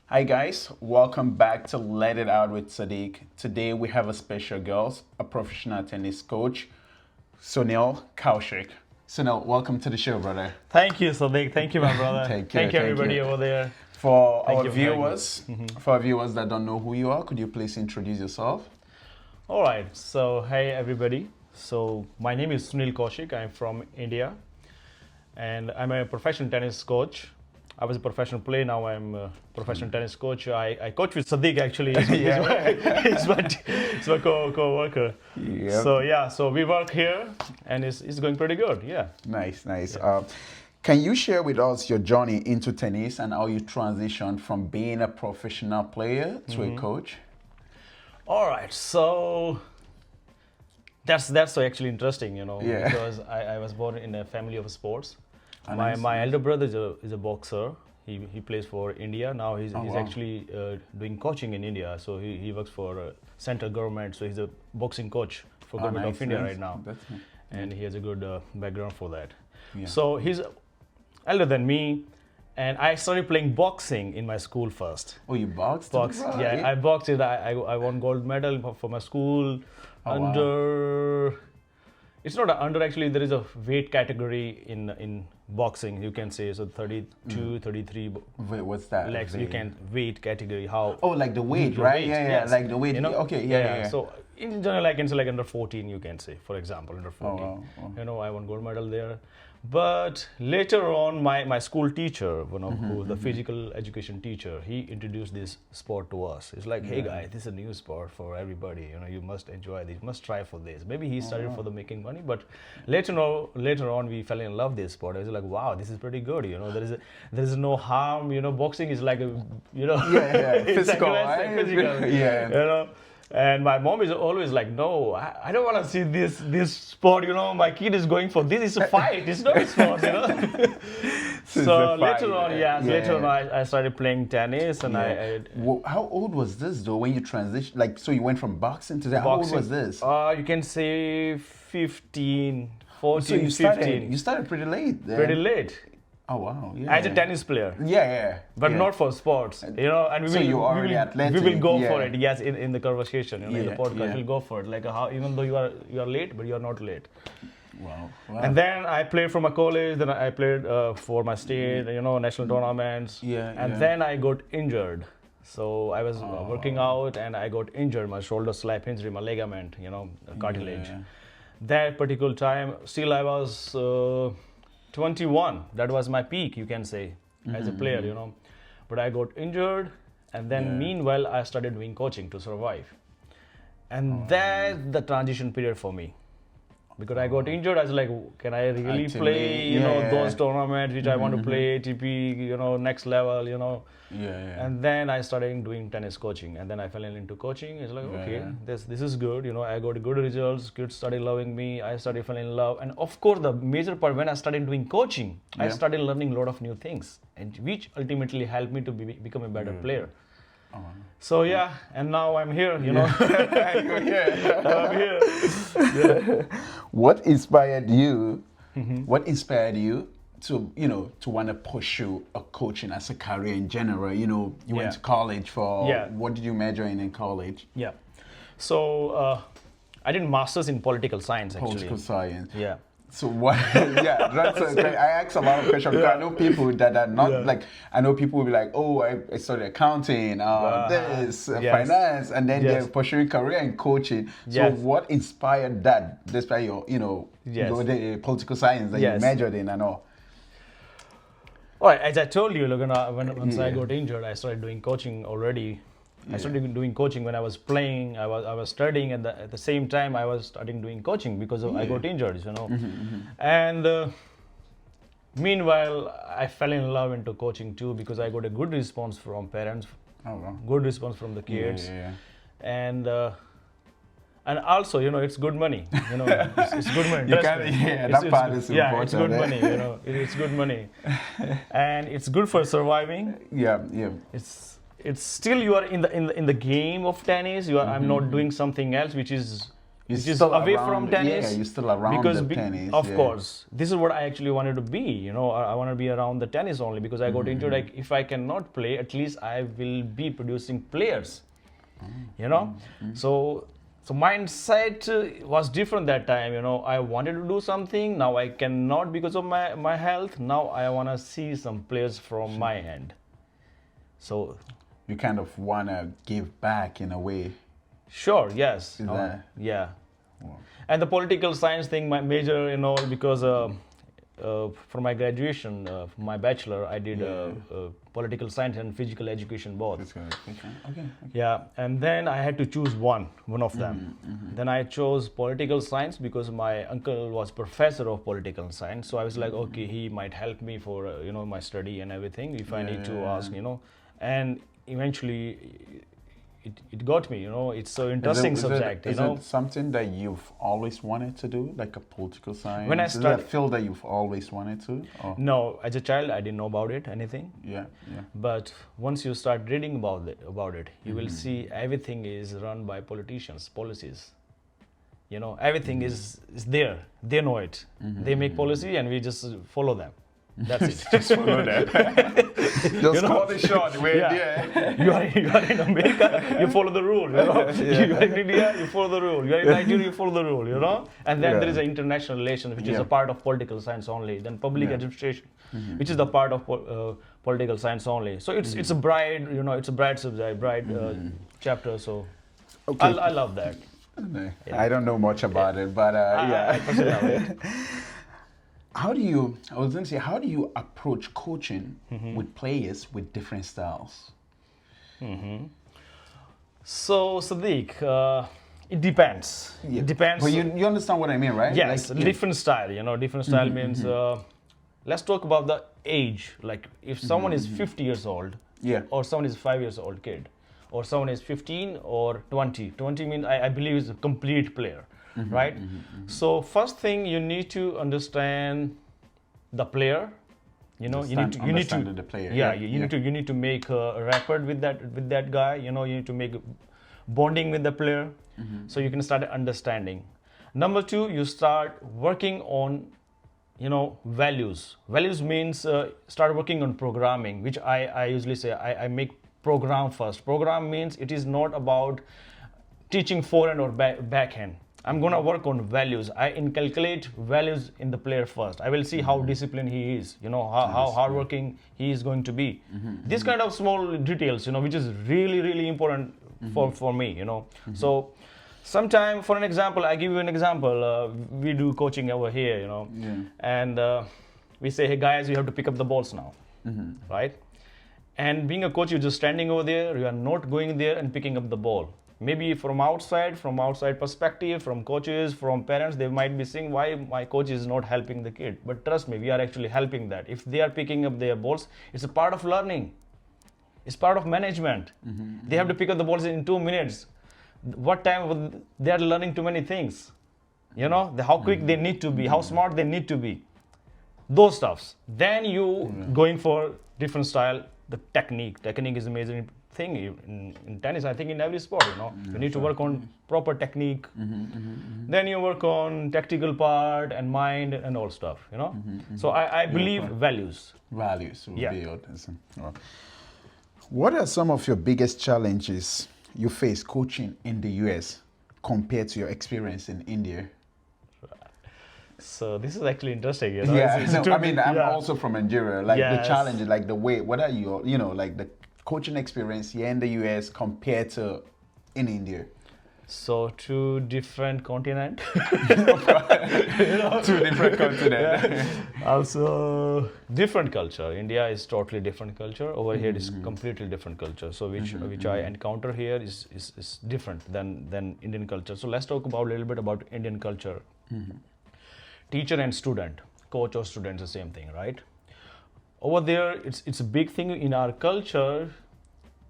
Hi guys, welcome back to Let It Out with Sadiq. Today we have a special guest, a professional tennis coach, Sunil Kaushik. Sunil, welcome to the show, brother. Thank you, Sadiq. Thank you, my brother. Thank Thank you, everybody you. over there. For Thank our you for having me. viewers, for our viewers that don't know who you are, could you please introduce yourself? All right. So, hey, everybody. So, my name is Sunil Kaushik. I'm from India, and I'm a professional tennis coach. I was a professional player. Now I'm a professional tennis coach. I coach with Sadiq actually. He's my co-worker. Yep. So we work here, and it's going pretty good. Yeah. Nice. Yeah. Can you share with us your journey into tennis and how you transitioned from being a professional player to a coach? All right. So that's so actually interesting, Yeah. because I was born in a family of sports. Oh, my nice. my elder brother is a boxer. He plays for India now. He's Oh, wow. actually doing coaching in India. So he works for central government. So he's a boxing coach for Oh, government nice, of India nice. right now, That's nice. and he has a good background for that. Yeah. So he's elder than me, and I started playing boxing in my school first. Oh, you boxed? Box, Right. yeah, I boxed it. I won gold medal for my school. Oh, wow. Under, it's not a under actually. There is a weight category in boxing. You can say so 32, 33 Wait, what's that? legs. You can weight category how. Oh, like the weight, the right? weight, Yeah, yes. like the weight. Okay, yeah. So in general, I can say like under 14. You can say, for example, under 14. Wow. I won gold medal there. But later on, my school teacher, who the physical education teacher, he introduced this sport to us. It's like, hey guys, this is a new sport for everybody. You must enjoy this, you must try for this. Maybe he started for the making money, but later on, we fell in love with this sport. I was like, wow, this is pretty good. There is no harm. Boxing is like it's Physical, aggressive, right? physical. Yeah. And my mom is always like, no, I don't want to see this sport. My kid is going for this. It's a fight. It's not a sport. So it's So a fight, later on, later on, I started playing tennis, and Well, how old was this though when you transitioned? Like, so you went from boxing to that. How old was this? You can say 15, 14, So you 15. started pretty late. Then. Pretty late. Oh wow. Yeah. As a tennis player. Yeah. But not for sports, and we So will, you're already athletic, we will go yeah. for it, yes, in the conversation, in the Yeah, podcast, yeah. we'll go for it. Like how, even though you are late, but you are not late. Wow. And then I played for my college, then I played for my state, national tournaments. Yeah, And yeah. then I got injured. So I was working out and I got injured, my shoulder slap injury, my ligament, cartilage. Yeah. That particular time, still I was 21. That was my peak, you can say, as a player, But I got injured, and then meanwhile, I started doing coaching to survive. And that's the transition period for me. Because I got injured, I was like, can I really Actually, play, those tournaments which I want to play, ATP, next level, Yeah. And then I started doing tennis coaching, and then I fell into coaching. It's like, okay, this is good. I got good results. Kids started loving me. I started falling in love, and of course, the major part when I started doing coaching, I started learning a lot of new things, and which ultimately helped me to become a better player. So and now I'm here. I'm here. What inspired you? What inspired you to want to pursue a coaching as a career in general? You went to college for what did you major in college? Yeah. So I did masters in political science actually. Political science. Yeah. So what? I ask a lot of questions. Because I know people that are not like. I know people will be like, "Oh, I studied accounting, finance," and then they're pursuing career in coaching. So what inspired that? Despite your, the political science that you majored in and all. All right, as I told you, once I got injured, I started doing coaching already. I started doing coaching when I was playing. I was studying, and at the same time, I was starting doing coaching because I got injured, And meanwhile, I fell in love into coaching too because I got a good response from parents, good response from the kids, and also, it's good money. It's good money. That part is important. Yeah, it's good money. It's good money, and it's good for surviving. Yeah. It's still you are in the game of tennis. I'm not doing something else which is which is away from tennis. Yeah, you're still around the tennis. Of course, this is what I actually wanted to be. You know, I want to be around the tennis only because I got injured. Like, if I cannot play, at least I will be producing players. You know, so mindset was different that time. You know, I wanted to do something. Now I cannot because of my health. Now I want to see some players from my end. So you kind of want to give back in a way. Sure. Yes. Yeah. Wow. And the political science thing, my major, you know, because for my graduation, my bachelor, I did political science and physical education both. Okay. Yeah, and then I had to choose one of them. Then I chose political science because my uncle was professor of political science. So I was like, okay, he might help me for you know, my study and everything if I need to ask, you know. And eventually it got me, you know. It's so interesting subject. Is it something that you've always wanted to do, like a political science? When I started, is it a field that you've always wanted to? Or? No, as a child I didn't know about it, anything. Yeah. But once you start reading about it, you will see everything is run by politicians, policies. You know, everything is there. They know it. They make policy and we just follow them. That's it. Just follow that. Just call the shot. You are in America, you follow the rule. You know? You are in India, you follow the rule. You are in Nigeria, you follow the rule. You know. And then there is an international relations, which is a part of political science only. Then public administration, which is the part of political science only. So it's a bright, you know, it's a bright subject, bright chapter. So I love that. I don't know much about it, but I personally love it. How do you approach coaching with players with different styles? So, Sadiq, it depends. Yeah. It depends. But you understand what I mean, right? Yes, like, different style. You know, different style means, let's talk about the age. Like, if someone is 50 years old, or someone is 5 years old kid, or someone is 15 or 20. 20 means, I believe, is a complete player. Right? So first thing, you need to understand the player. You know, you need to the player. You need to make a rapport with that guy. You know, you need to make bonding with the player, so you can start understanding. Number two, you start working on, you know, values. Values means start working on programming, which I usually say I make program first. Program means it is not about teaching forehand or backhand. I'm going to work on values. I inculcate values in the player first. I will see how disciplined he is, you know, how hardworking he is going to be. This kind of small details, you know, which is really, really important for me, you know. So sometime, for an example, I give you an example. We do coaching over here, you know, and we say, hey guys, you have to pick up the balls now, right? And being a coach, you're just standing over there. You are not going there and picking up the ball. Maybe from outside perspective, from coaches, from parents, they might be saying, why my coach is not helping the kid? But trust me, we are actually helping that. If they are picking up their balls, it's a part of learning. It's part of management. They have to pick up the balls in 2 minutes. What time they are learning too many things? You know, how quick they need to be, how smart they need to be. Those stuffs. Then you going for different style, the technique. Technique is amazing thing in tennis, I think in every sport, you know. You need to work on proper technique. Then you work on tactical part and mind and all stuff, you know. So I believe values. Values will be your lesson. What are some of your biggest challenges you face coaching in the US compared to your experience in India? So this is actually interesting, you know. I'm also from Nigeria. Like the challenges, like the way, what are your, you know, like the coaching experience here in the US compared to in India? So two different continents. Two different continents. Also different culture. India is totally different culture. Over here is completely different culture. So which I encounter here is different than Indian culture. So let's talk about a little bit about Indian culture. Teacher and student, coach or student, the same thing, right? Over there, it's a big thing in our culture.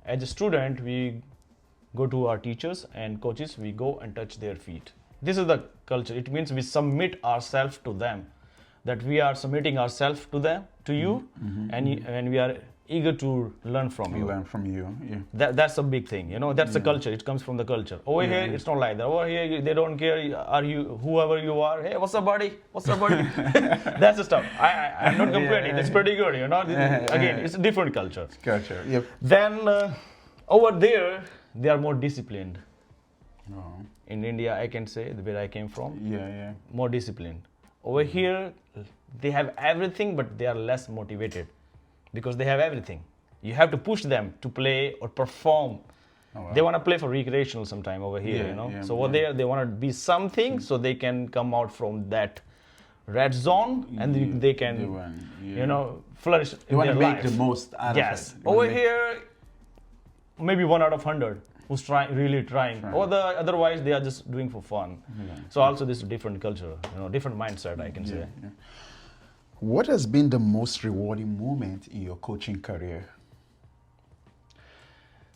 As a student, we go to our teachers, and coaches, we go and touch their feet. This is the culture. It means we submit ourselves to them, that we are submitting ourselves to them, to you, and we are eager to learn from you. Learn from you. Yeah. That's a big thing, you know. That's the culture. It comes from the culture. Over here, it's not like that. Over here, they don't care. Are you whoever you are? Hey, what's up, buddy? What's up, buddy? That's the stuff. I'm not complaining. It's pretty good, you know. Again, it's a different culture. Culture. Yep. Then over there, they are more disciplined. Oh. In India, I can say where I came from. Yeah. More disciplined. Over here, they have everything, but they are less motivated because they have everything. You have to push them to play or perform. Oh, wow. They want to play for recreational sometime over here, you know. So over there, they want to be something so they can come out from that red zone and they can, you know, flourish in their life. You want to make the most out of it. Yes. Over here, maybe 1 out of 100 who's really trying. Or otherwise, they are just doing for fun. So also this is a different culture, you know, different mindset, I can say. Yeah. What has been the most rewarding moment in your coaching career?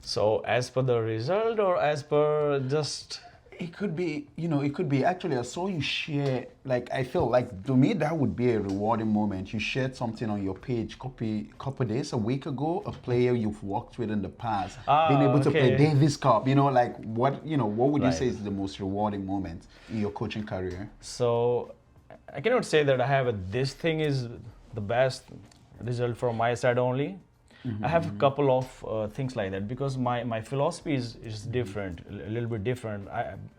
So as per the result or as per just... It could be, you know, it could be actually I saw you share, like I feel like to me that would be a rewarding moment. You shared something on your page couple days, a week ago, a player you've worked with in the past, being able to play Davis Cup, you know, like what would you say is the most rewarding moment in your coaching career? So I cannot say that I have this thing is the best result from my side only. I have a couple of things like that because my philosophy is different, a little bit different.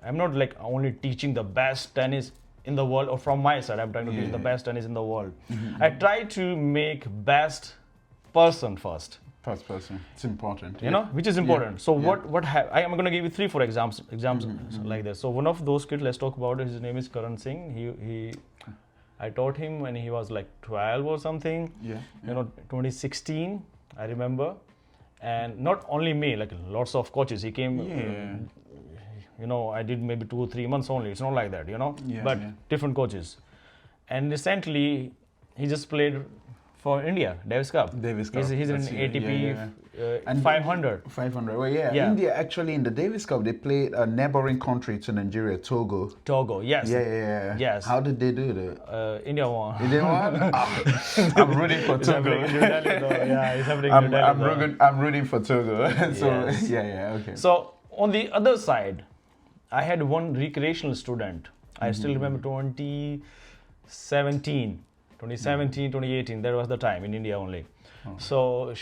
I'm not like only teaching the best tennis in the world, or from my side, I'm trying to teach the best tennis in the world. I try to make best person first. First person, it's important. You know, which is important. So I'm going to give you 3-4 examples like this. So one of those kids, let's talk about it. His name is Karan Singh. I taught him when he was like 12 or something. You know, 2016. I remember, and not only me, like lots of coaches. He came, you know, I did maybe 2 or 3 months only. It's not like that, you know, but different coaches. And recently, he just played for India, Davis Cup. He's in ATP and 500. 500, well, India actually in the Davis Cup, they played a neighboring country to Nigeria, Togo. Togo, yes. Yes. How did they do that? India won. India won? I'm rooting for Togo. I'm rooting for Togo. So, okay. So, on the other side, I had one recreational student. I still remember 2017, 2018, that was the time in India only. So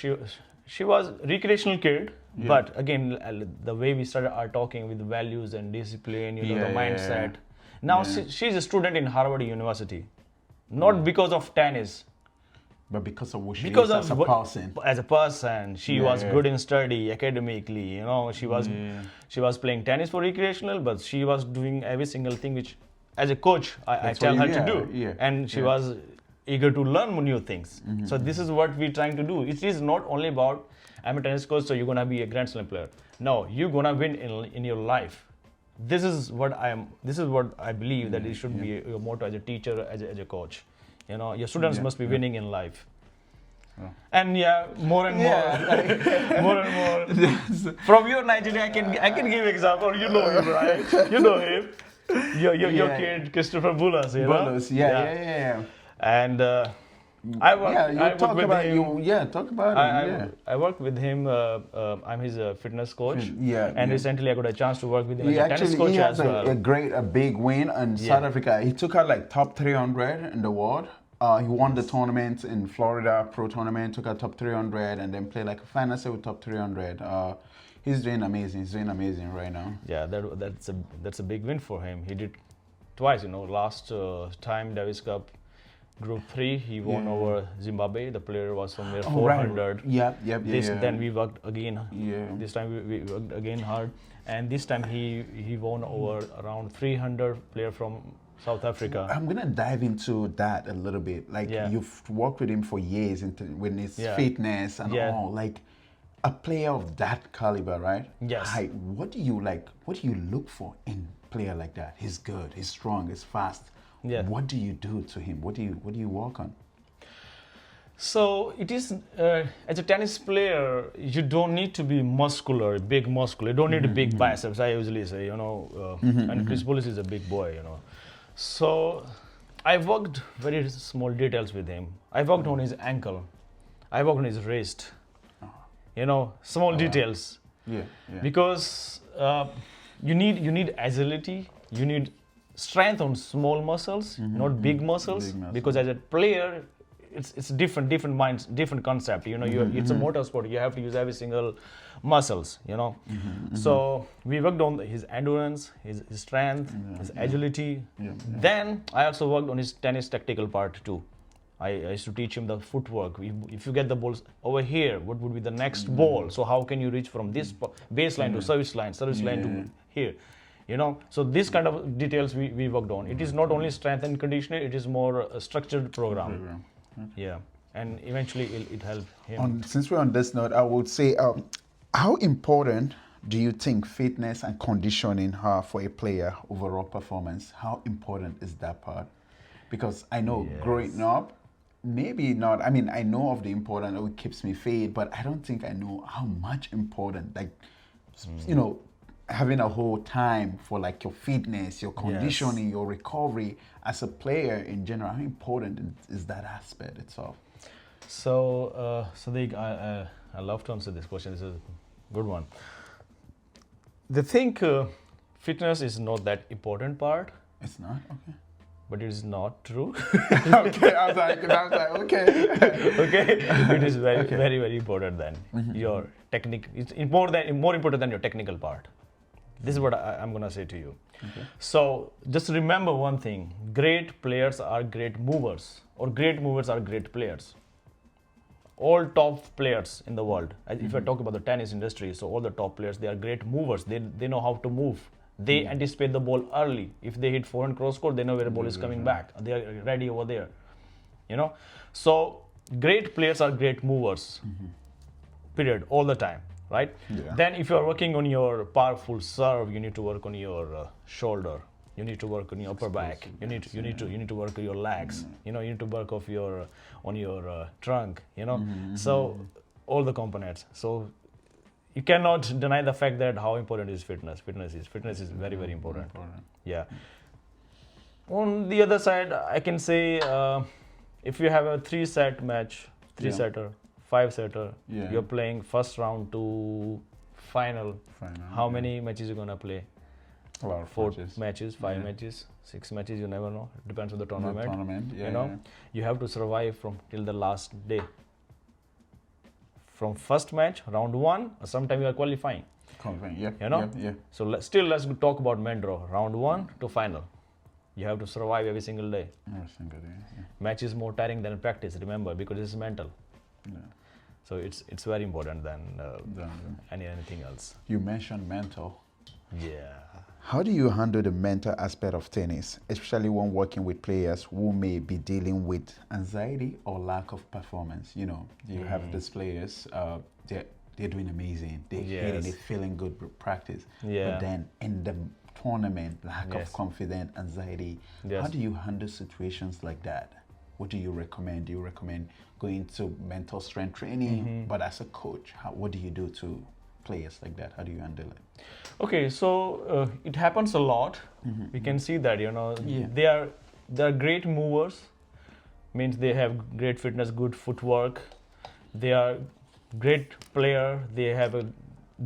she was recreational kid, but again, the way we started our talking with values and discipline, you know, the mindset. Now she's a student in Harvard University, not because of tennis, but because of what she is as a person. As a person, she was good in study, academically. You know, she was playing tennis for recreational, but she was doing every single thing which, as a coach, I tell her to do, and she was eager to learn new things. So this is what we're trying to do. It is not only about I'm a tennis coach, so you're gonna be a Grand Slam player. No, you're gonna win in your life. This is what I believe that it should be your motto as a teacher, as a coach. You know, your students must be winning in life. And more and more, more and more. From your Nigeria, I can give example. You know him, right? You know him. Your kid, Christopher Bullas. You know? Bullas, And I work with him. I'm his fitness coach. Recently I got a chance to work with him as a tennis coach as well. He has a big win in South Africa. He took out like top 300 in the world. He won the tournament in Florida, pro tournament, took out top 300 and then played like a final set with top 300. He's doing amazing. He's doing amazing right now. Yeah, that's a big win for him. He did twice, you know, last time Davis Cup. Group 3, he won over Zimbabwe. The player was somewhere 400. Right. Then we worked again. This time we worked again hard, and this time he won over around 300 player from South Africa. I'm gonna dive into that a little bit. Like you've worked with him for years, with his fitness and all. Like a player of that caliber, right? Yes. What do you like? What do you look for in a player like that? He's good. He's strong. He's fast. What do you do to him? What do you work on? So it is as a tennis player, you don't need to be muscular, big muscular. You don't need a big biceps. I usually say, you know, and Chris Bullis is a big boy, you know. So I worked very small details with him. I worked on his ankle. I worked on his wrist. small details. Yeah. Because you need agility, you need strength on small muscles, not big muscles. Because as a player, it's different minds, different concept. It's a motor sport. You have to use every single muscles. So we worked on his endurance, his strength, his agility. Then I also worked on his tennis tactical part too. I used to teach him the footwork. If you get the balls over here, what would be the next ball? So how can you reach from this baseline to service line to here? So this kind of details we worked on. It is not only strength and conditioning, it is more a structured program. Yeah, and eventually it helped him. Since we're on this note, I would say, how important do you think fitness and conditioning are for a player overall performance? How important is that part? Because I know growing up, maybe not. I mean, I know of the importance. It keeps me fit, but I don't think I know how much important. Like, having a whole time for like your fitness, your conditioning, your recovery as a player in general. How important is that aspect itself? So, Sadiq, I love to answer this question. This is a good one. They think fitness is not that important part. It's not? Okay. But it is not true. Okay, I was like, okay. Okay, it is very important than your technique. It's more important than your technical part. This is what I'm gonna say to you. Okay. So just remember one thing: great players are great movers, or great movers are great players. All top players in the world. If I talk about the tennis industry, so all the top players, they are great movers. They know how to move. They anticipate the ball early. If they hit forehand cross court, they know where the ball is coming back. They are ready over there. So great players are great movers. Period. All the time. Right? Yeah. Then if you are working on your powerful serve, you need to work on your shoulder. You need to work on your upper back. You need to work on your legs. You need to work on your trunk. So all the components. So you cannot deny the fact that how important is fitness. Fitness is very important. Yeah. On the other side, I can say if you have a 3-set match, 3-setter, 5-setter, you're playing first round to final. How many matches you're gonna play? A lot of 4 matches, 5 matches, 6 matches. You never know. It depends on the tournament. You have to survive till the last day. From first match, round 1, or sometimes you are qualifying. So let's talk about main draw. Round 1 to final. You have to survive every single day. Match is more tiring than practice. Remember, because it's mental. So it's very important than anything else. You mentioned mental. Yeah. How do you handle the mental aspect of tennis, especially when working with players who may be dealing with anxiety or lack of performance? You have these players, they're doing amazing. They're hitting, they're feeling good with practice. But then in the tournament, lack of confidence, anxiety. How do you handle situations like that? What do you recommend? Do you recommend going to mental strength training? But as a coach, what do you do to players like that? How do you handle it? Okay, so it happens a lot. We can see that, they are great movers, means they have great fitness, good footwork. They are great player. They have a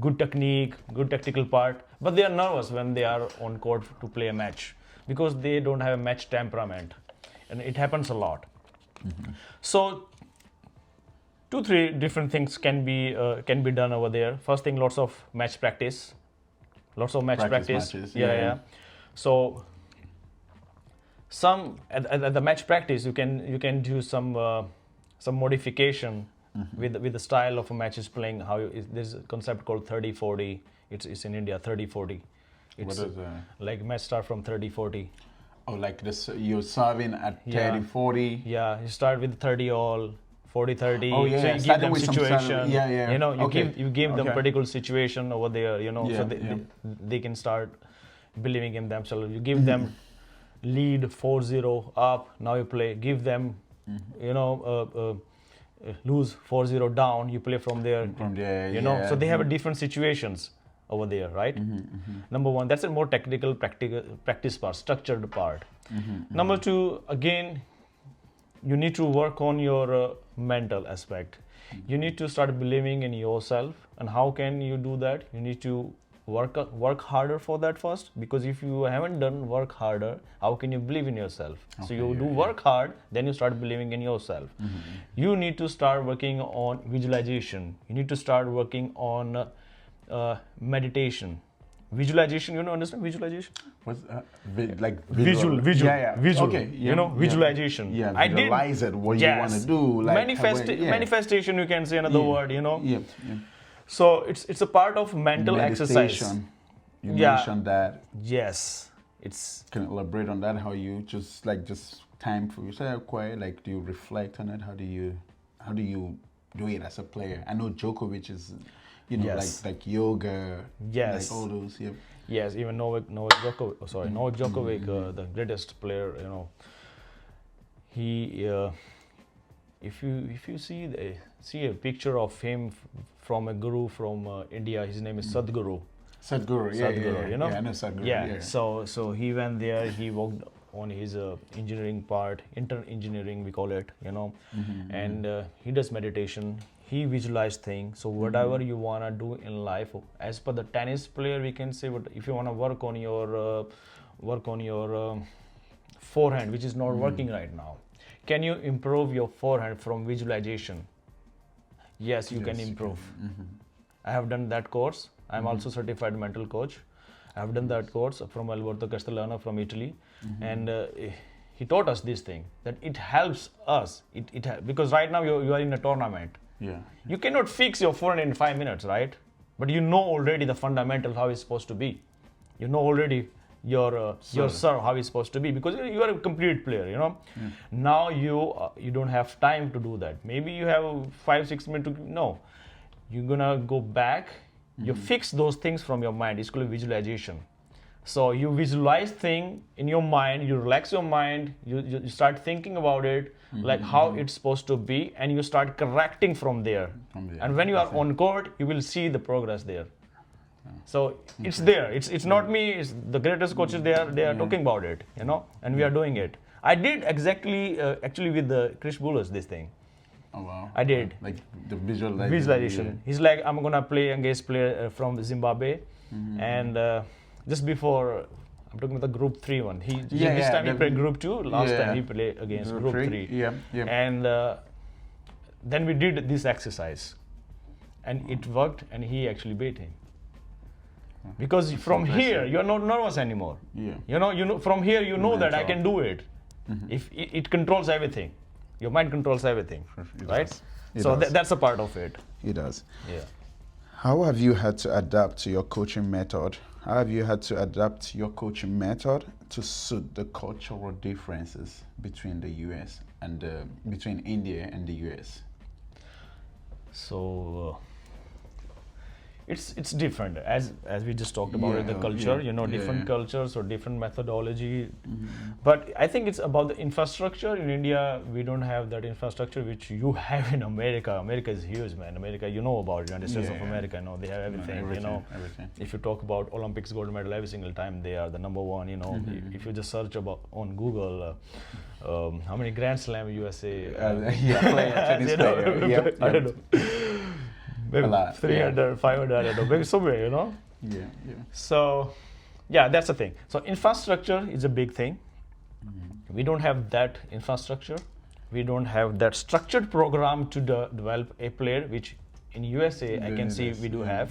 good technique, good tactical part, but they are nervous when they are on court to play a match because they don't have a match temperament, and it happens a lot. So 2-3 different things can be done over there. First thing, lots of match practice. Lots of match practice. Yeah. So at the match practice, you can do some modification with the style of a match is playing. There's a concept called 30-40. It's in India, 30-40. What is that? Like match start from 30-40. Oh, like this, you're serving at 30-40. Yeah, you start with 30 all. 40-30. Oh yeah, so you give them situation. You give them particular situation over there. So they can start believing in themselves. You give them lead 4-0 up. Now you play. Give them, lose 4-0 down. You play from there. So they have different situations over there, right? Number 1, that's a more technical, practice part, structured part. Number 2, again, you need to work on your mental aspect. You need to start believing in yourself. And how can you do that? You need to work harder for that first, because if you haven't done work harder, how can you believe in yourself? So you do work hard, then you start believing in yourself. You need to start working on visualization. You need to start working on meditation. Visualization, understand visualization? What's like visual. Okay, visualization. Yeah, visualize it, what you want to do. Like manifestation, you can say another word, So it's a part of mental exercise. You mentioned that. Yes, it's. Can you elaborate on that? How you just time for yourself, quiet? Like, do you reflect on it? How do you do it as a player? I know Djokovic is, like yoga. Yes. Like all those. Yeah. Yes, even Novak Djokovic, the greatest player. He. If you see a picture of him from a guru from India, his name is Sadhguru. Sadhguru, yeah, I know Sadhguru. Yeah. So he went there. He worked on his engineering part, engineering we call it, and he does meditation. He visualizes things. So whatever you wanna do in life, as per the tennis player, we can say, if you wanna work on your forehand, which is not working right now. Can you improve your forehand from visualization? Yes, you can improve. I have done that course. I'm also certified mental coach. I have done that course from Alberto Castellano from Italy, and he taught us this thing, that it helps us. Because right now you are in a tournament. Yeah. You cannot fix your forehand in 5 minutes, right? But you know already the fundamentals, how it's supposed to be. You know already your serve, how it's supposed to be, because you are a complete player, Now you don't have time to do that. Maybe you have 5-6 minutes to, no. You're gonna go back, you fix those things from your mind. It's called visualization. So you visualize thing in your mind, you relax your mind, you start thinking about it, like how it's supposed to be, and you start correcting from there. And when you are on court, you will see the progress there. So it's there. It's not me. It's the greatest coaches. They are talking about it, and we are doing it. I did actually with the Chris Bullers this thing. Oh wow! I did like the visualization. Yeah. He's like, I'm gonna play against player from Zimbabwe, and just before, I'm talking about the Group 3 one. This time he played Group 2. Last time he played against Group 3. Yeah. And then we did this exercise, and it worked, and he actually beat him. Because from here you're not nervous anymore. Yeah. From here you know that I can do it. If it controls everything, your mind controls everything, right? So that's a part of it. It does. Yeah. How have you had to adapt to your coaching method? How have you had to adapt your coaching method to suit the cultural differences between the US and between India and the US? So. It's different, as we just talked about it, the culture, different cultures or different methodology. But I think it's about the infrastructure. In India, we don't have that infrastructure which you have in America. America is huge, man. America, you know about it, United States of America, they have everything, everything. If you talk about Olympics gold medal every single time, they are the number one, If you just search on Google, how many Grand Slam USA tennis player. I don't know. Maybe 300, 500, I don't know, maybe somewhere, Yeah. So, that's the thing. So infrastructure is a big thing. We don't have that infrastructure. We don't have that structured program to develop a player, which in USA I can see we do have.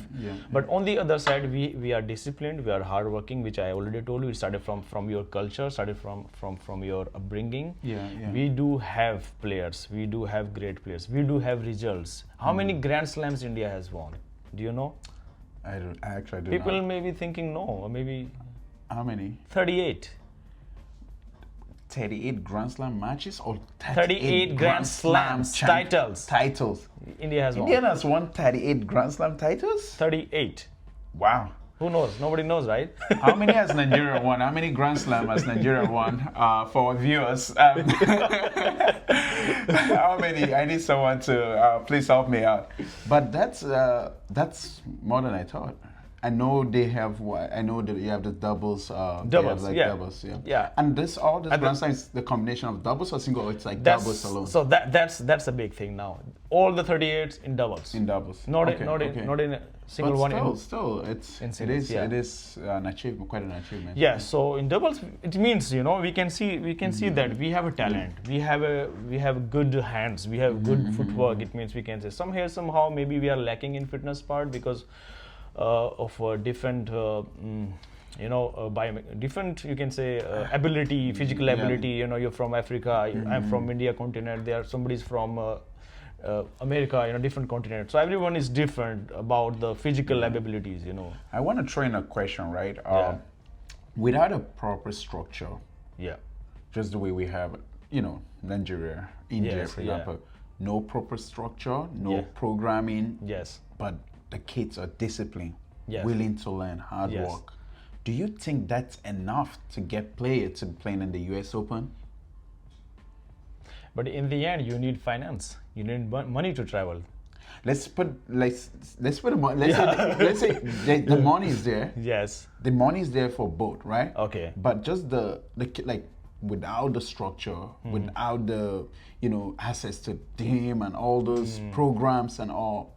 But on the other side, we are disciplined, we are hardworking, which I already told you. It started from your culture, started from your upbringing. We do have players, we do have great players, we do have results. How many Grand Slams India has won? Do you know? I actually do People not. may be thinking no, or maybe. How many? 38. 38 Grand Slam matches or 38 Grand Slam titles. India has won. India has won 38 Grand Slam titles? 38. Wow. Who knows? Nobody knows, right? How many has Nigeria won? How many Grand Slam has Nigeria won? For our viewers, how many? I need someone to please help me out. But that's more than I thought. I know they have. I know that you have the doubles. They Doubles, have like yeah. doubles, yeah. Yeah. And all this And Grand Slam is the combination of doubles or single. Or it's like doubles alone. So that's a big thing now. All the 38s in doubles. In doubles. Not Okay, not in a single but one. still, singles, yeah. it is an achievement, quite an achievement. Yeah. So in doubles, it means we can see that we have a talent. We have good hands. We have good footwork. It means we can say somehow maybe we are lacking in fitness part because of different. Different, you can say, ability, physical ability. You're from Africa, I'm from India continent. Somebody's from America, different continent. So everyone is different about the physical abilities. I want to throw in a question, right? Without a proper structure, just the way we have, Nigeria, India, for example, no proper structure, no programming. Yes. But the kids are disciplined, willing to learn, hard work. Do you think that's enough to get players to playing in the US Open? But in the end, you need finance. You need money to travel. Let's say the money is there. Yes. The money is there for both, right? Okay. But just the without the structure, without the access to team and all those programs and all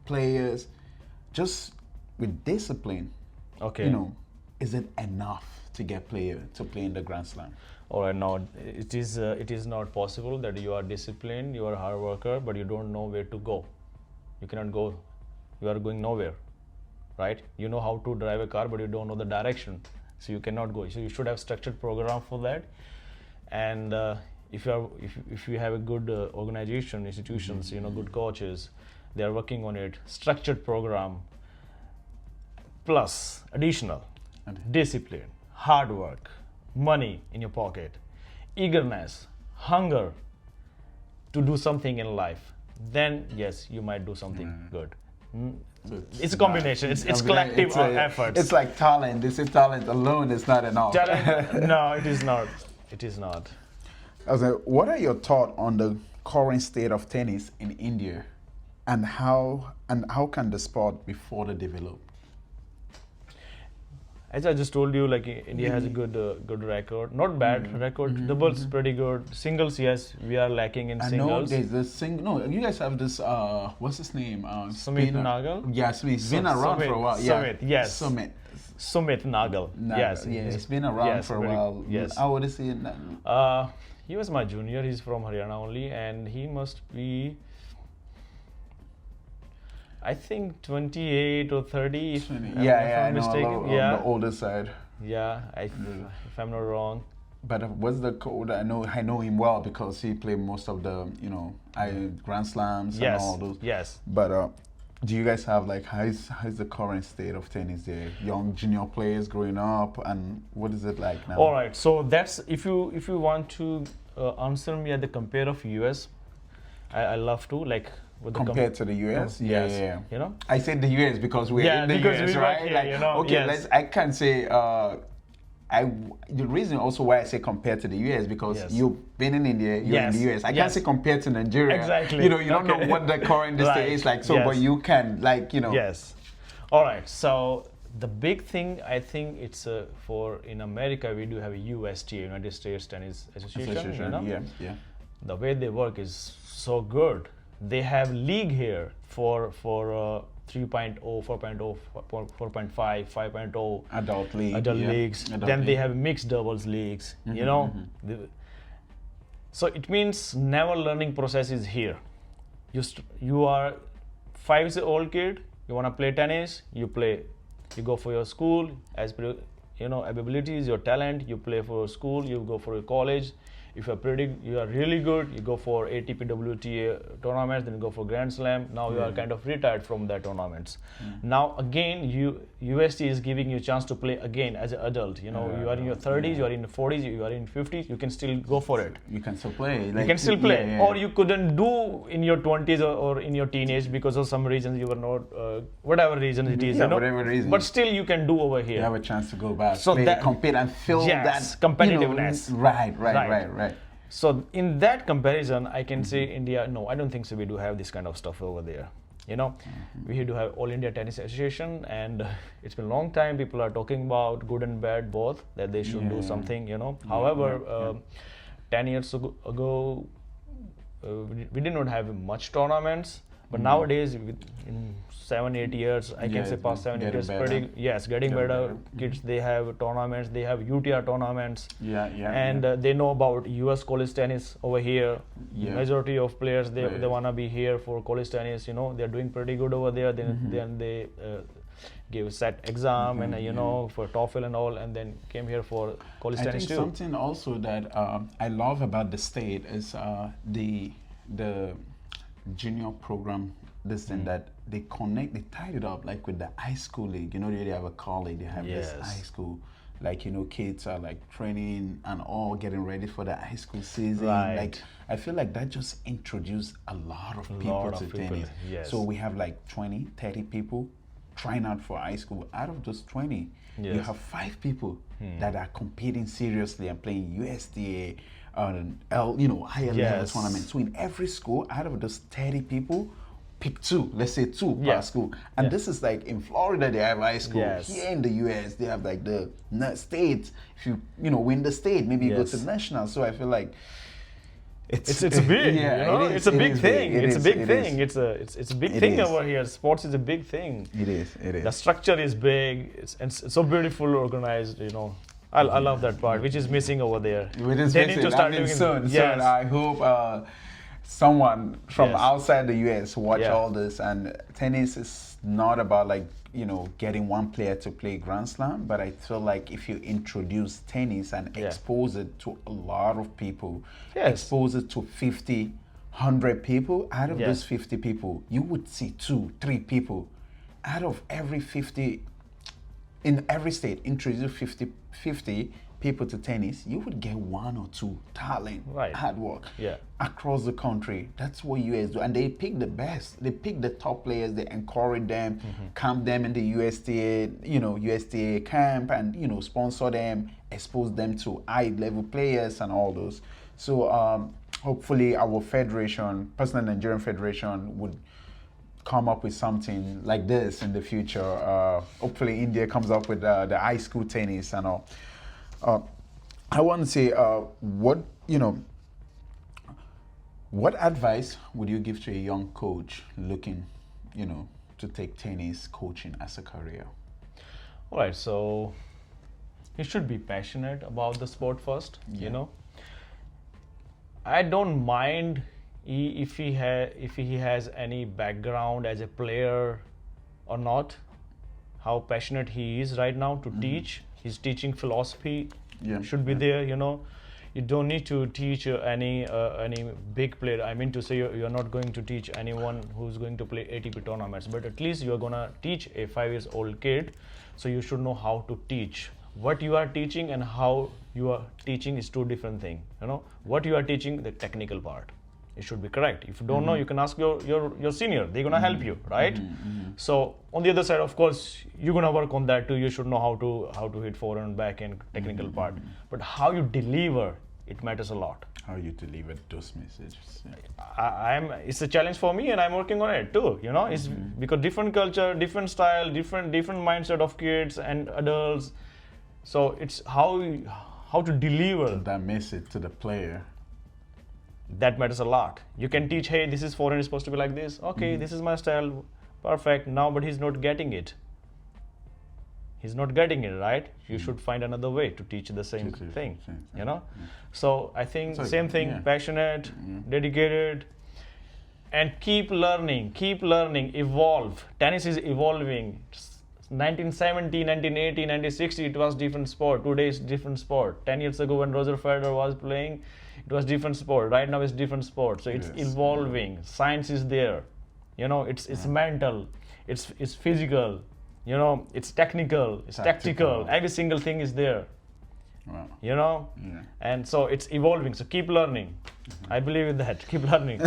players, just with discipline. Okay. Is it enough to get player to play in the Grand Slam? All right, no, it is not possible that you are disciplined, you are a hard worker, but you don't know where to go. You cannot go. You are going nowhere, right? You know how to drive a car, but you don't know the direction, so you cannot go. So you should have structured program for that. And if you have a good organization, institutions, good coaches, they are working on it. Structured program plus additional discipline, hard work, money in your pocket, eagerness, hunger to do something in life, then yes, you might do something good. It's a combination. It's collective efforts. It's like talent. They say talent alone is not enough. Talent, no, it is not. It is not. What are your thoughts on the current state of tennis in India, and how can the sport be further developed? As I just told you, like India has a good record, not bad record. Doubles pretty good. Singles, yes, we are lacking in singles. I know there's this No, you guys have this. What's his name? Sumit Nagal. Yeah, He's been around for a while. Sumit, yes. Sumit Nagal. Yes. Yeah, he's been around for a while. Yes. How old is he? He was my junior. He's from Haryana only, and he must be, I think 28 or 30, if I'm not mistaken. On the older side. Yeah, if I'm not wrong. But what's the code? I know him well because he played most of the Grand Slams and all those. Yes. But do you guys have how's the current state of tennis there? Young junior players growing up, and what is it like now? All right, so that's if you want to answer me at the compare of US, I love to compared to the US. Yeah. I said the US because we're in the US, right? Here, I can say the reason also why I say compared to the US because you've been in India, you're in the US. I can't say compared to Nigeria. Exactly. You don't know what the current state is like. So, but you can Yes. All right. So the big thing I think it's in America we do have a USTA, United States Tennis Association. Yeah. The way they work is so good. They have league here for 3.0, 4.0, 4.5, 5.0 adult leagues. Then they have mixed doubles leagues. So it means never learning process is here. You are 5-year-old kid. You want to play tennis. You play. You go for your school as per abilities, your talent. You play for school. You go for a college. If you are really good, you go for ATP WTA tournaments, then you go for Grand Slam. Now you are kind of retired from that tournaments. Now again, UST is giving you a chance to play again as an adult. You are in your 30s, you are in 40s, you are in 50s. You can still go for it. You can still play. You can still play, or you couldn't do in your 20s or in your teenage because of some reasons you were not, whatever reason it is. Whatever reason. But still, you can do over here. You have a chance to go back, so compete, and feel that competitiveness. Right. So in that comparison, I can say India. No, I don't think so. We do have this kind of stuff over there. You know, we had to have All India Tennis Association, and it's been a long time. People are talking about good and bad both, that they should do something. You know, however, 10 years ago, we did not have much tournaments. But nowadays, in 7-8 years, I can say past 7 years, getting better. Kids, they have tournaments, they have UTR tournaments, and they know about US college tennis over here. Majority of players, they wanna be here for college tennis. You know, they're doing pretty good over there. Then they give set exam and you know, for TOEFL and all, and then came here for college tennis too. I think something also that I love about the state is the junior program, this thing that they tied it up like with the high school league. You know, they have a college, they have this high school, like, you know, kids are like training and all, getting ready for the high school season. Like, I feel like that just introduced a lot of people to tennis. So we have like 20, 30 people trying out for high school. Out of those 20, you have 5 people that are competing seriously and playing USDA, you know, higher level tournaments. So in every school, out of those 30 people, pick 2, let's say 2 per school. And this is like in Florida, they have high school. Here in the US, they have like the state. If you know, win the state, maybe you go to the national. So I feel like it's big, you know? It's a big thing. It's a big thing. It's a big thing over here. Sports is a big thing. It is. The structure is big. It's so beautiful, organized. You know, I love that part, which is missing over there. They need to start doing soon. Soon. I hope someone from outside the US watch all this. And tennis is not about like, you know, getting one player to play Grand Slam, but I feel like if you introduce tennis and expose it to a lot of people, expose it to 50, 100 people, out of those 50 people, you would see 2, 3 people. Out of every 50, in every state, introduce 50 people to tennis, you would get 1 or 2 talent, hard work across the country. That's what US do, and they pick the best. They pick the top players. They encourage them, camp them in the USTA, you know, USTA camp, and you know, sponsor them, expose them to high-level players and all those. So hopefully, our federation, Personal Nigerian Federation, would come up with something like this in the future. Hopefully, India comes up with the high school tennis and all. I want to say, what advice would you give to a young coach looking, you know, to take tennis coaching as a career? All right, so he should be passionate about the sport first. You know, I don't mind if he has any background as a player or not, how passionate he is right now to teach. His teaching philosophy should be there. You know, you don't need to teach any big player. I mean to say, you're not going to teach anyone who's going to play ATP tournaments, but at least you're gonna teach a 5-year-old kid. So you should know how to teach. What you are teaching and how you are teaching is 2 different things. You know, what you are teaching, the technical part, it should be correct. If you don't know, you can ask your senior. They're gonna help you, right? So on the other side, of course, you're gonna work on that too. You should know how to hit forehand and backhand, technical part. But how you deliver, it matters a lot. How you deliver those messages. It's a challenge for me, and I'm working on it too. You know, it's because different culture, different style, different mindset of kids and adults. So it's how to deliver that message to the player. That matters a lot. You can teach, hey, this is forehand is supposed to be like this. Okay, this is my style. Perfect. Now, but he's not getting it. He's not getting it, right? You should find another way to teach the same thing, you know? So I think same thing, passionate, dedicated, and keep learning, evolve. Tennis is evolving. 1970, 1980, 1960, it was different sport. Today it's different sport. 10 years ago when Roger Federer was playing, it was different sport. Right now it's different sport. So it's evolving. Science is there. You know, it's mental, it's physical, you know, it's technical, it's tactical. Every single thing is there. Wow. You know? And so it's evolving. So keep learning. I believe in that. Keep learning.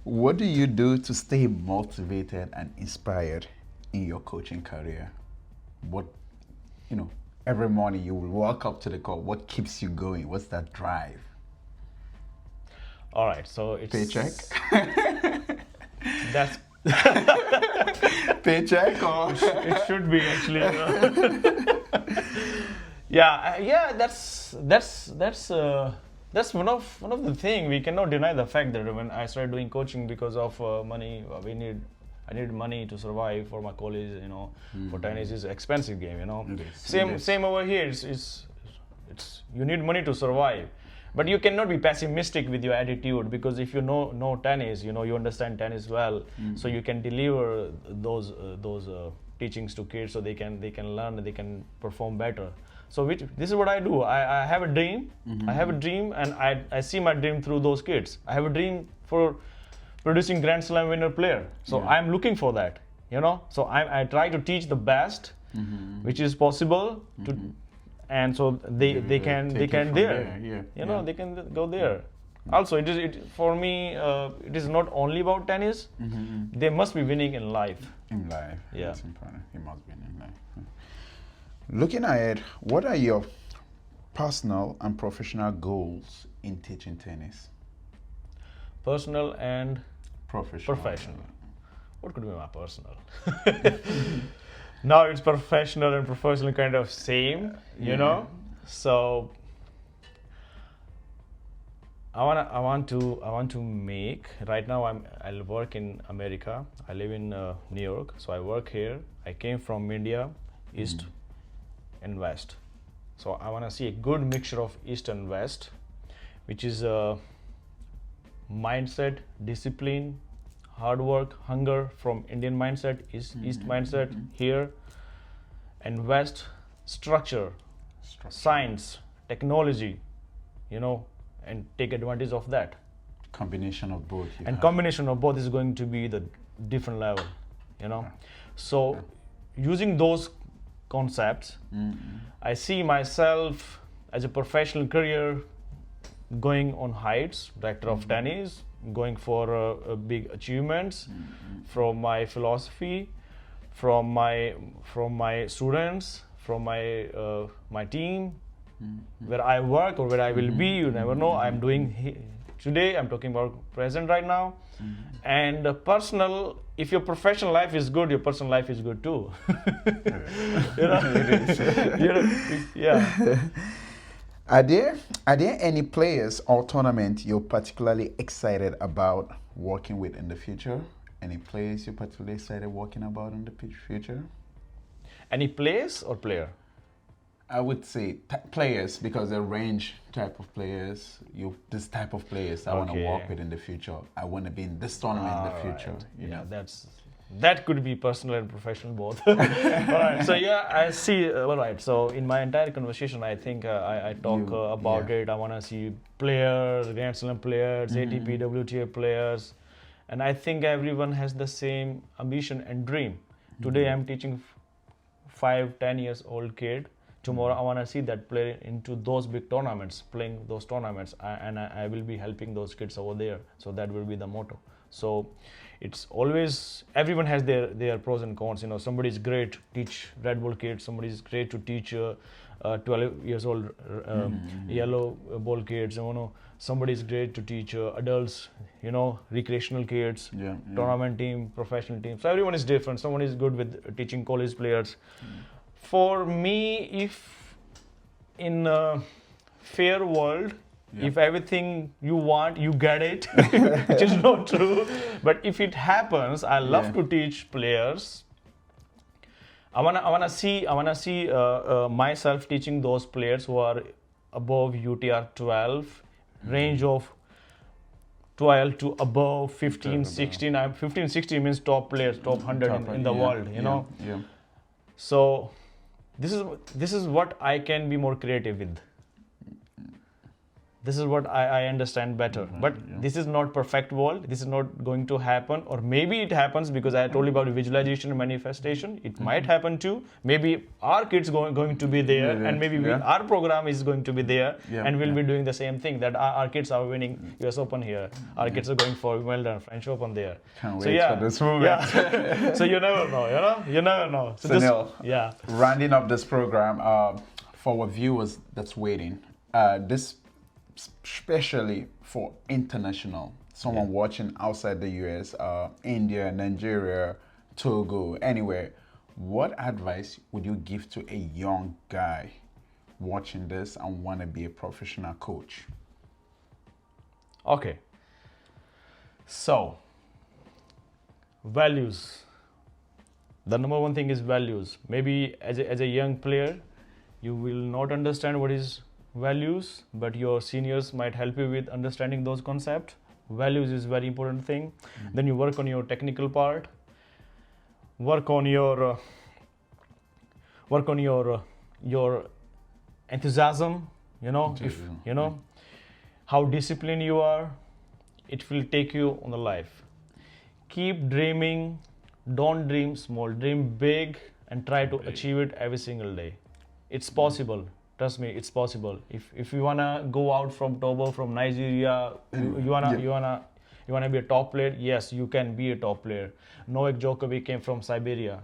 What do you do to stay motivated and inspired in your coaching career? What, you know, every morning you will walk up to the court. What keeps you going? What's that drive? All right, so it's paycheck. That's Paycheck or it should be actually. You know. Yeah. That's one of the thing we cannot deny the fact that when I started doing coaching because of money, I needed money to survive for my college. You know, for tennis is an expensive game. You know, same over here. It's you need money to survive. But you cannot be pessimistic with your attitude, because if you know tennis, you know, you understand tennis well, so you can deliver those teachings to kids, so they can learn, they can perform better. So this is what I do. I have a dream. I have a dream, and I see my dream through those kids. I have a dream for producing Grand Slam winner player. So I'm looking for that. You know. So I try to teach the best, which is possible to. And so they can there, you know, they can go there. Also, for me, it is not only about tennis. They must be winning in life. In life, yeah, that's important. He must win in life. Looking ahead, what are your personal and professional goals in teaching tennis? Personal and professional. What could be my personal? Now it's professional and professional kind of same, you know. So I want to make. Right now I'll work in America. I live in New York, so I work here. I came from India, East and West. So I want to see a good mixture of East and West, which is mindset, discipline, hard work, hunger from Indian mindset, East mindset here, and West structure, science, technology, you know, and take advantage of that. Combination of both. Combination of both is going to be the different level, you know. So using those concepts, I see myself as a professional career going on heights, director of tennis, going for big achievements from my philosophy, from my students, from my team, where I work or where I will be. You never know. I'm doing today. I'm talking about present right now, and personal. If your professional life is good, your personal life is good too. You know, it is. You know, yeah. Are there any players or tournament you're particularly excited about working with in the future? Any players you're particularly excited working about in the future? Any players or player? I would say players, because the range type of players, this type of players I want to work with in the future. I want to be in this tournament in the future. You know, that could be personal and professional both. All right. So yeah, I see. All right. So in my entire conversation, I think I talk about it. I want to see players, Grand Slam players, ATP, WTA players, and I think everyone has the same ambition and dream. Today I'm teaching 5-10 years old kid. Tomorrow I want to see that player into those big tournaments, playing those tournaments, and I will be helping those kids over there. So that will be the motto. So it's always, everyone has their pros and cons. You know, somebody is great to teach Red Bull kids, somebody is great to teach 12 years old yellow ball kids. You know, somebody is great to teach adults, you know, recreational kids, tournament team, professional team. So everyone is different. Someone is good with teaching college players. For me, if in a fair world, if everything you want, you get it, which is not true. But if it happens, I love to teach players. I wanna see myself teaching those players who are above UTR 12, range of 12 to above 15, 16. 15, 16 means top players, top 100 in the world, you know. Yeah. So this is what I can be more creative with. This is what I understand better. But this is not perfect world. This is not going to happen. Or maybe it happens because I told you about visualization and manifestation. It might happen too. Maybe our kids going to be there, and maybe our program is going to be there, and we'll be doing the same thing. That our kids are winning US Open here. Our kids are going for Wimbledon, French Open there. Can't wait for this moment. So you never know, you know? You never know. So Sunil, rounding up this program, for our viewers that's waiting, this especially for international someone watching outside the US, India, Nigeria, Togo, anywhere, what advice would you give to a young guy watching this and want to be a professional coach? Okay. So, values. The number one thing is values. Maybe as a young player, you will not understand what is values, but your seniors might help you with understanding those concepts. Values is very important thing. Then you work on your technical part. Work on your your enthusiasm. You know, if you know how disciplined you are, it will take you on the life. Keep dreaming. Don't dream small, dream big, and try to achieve it every single day. It's possible. Trust me, it's possible. If you wanna go out from Togo, from Nigeria, you wanna be a top player. Yes, you can be a top player. Novak Djokovic came from Siberia.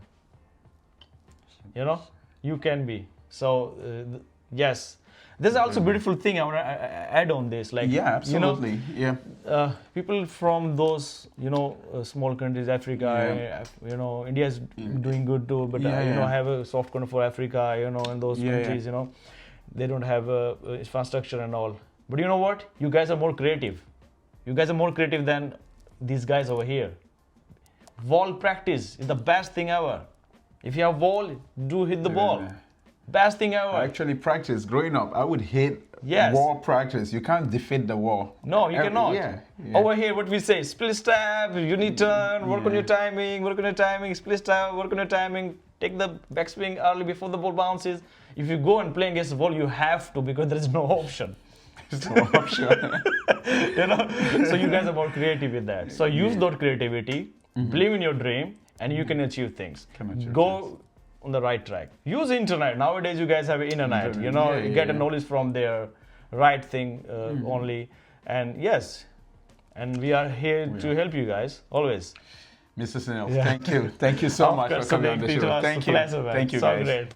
You know, you can be. So yes. There's also a beautiful thing I want to add on this. Like, yeah, absolutely. People from those, small countries, Africa, India is doing good too, but have a soft corner for Africa, and those countries, they don't have infrastructure and all. But you know what? You guys are more creative. You guys are more creative than these guys over here. Ball practice is the best thing ever. If you have ball, do hit the ball. Best thing ever. I actually practice growing up. I would hate wall practice. You can't defeat the wall. No, you cannot. Over here, what we say, split step, unit turn, work on your timing, split step, work on your timing, take the backswing early before the ball bounces. If you go and play against the ball, you have to, because there is no option. There's no option. So you guys are more creative with that. So use that creativity, believe in your dream, and you can achieve things. Go on the right track. Use internet. Nowadays you guys have internet. You get a knowledge from there, right thing only. And yes, and we are here to help you guys always. Mr. Sunil, thank you so much for coming on the show. Thank you. Thank you, guys. Great.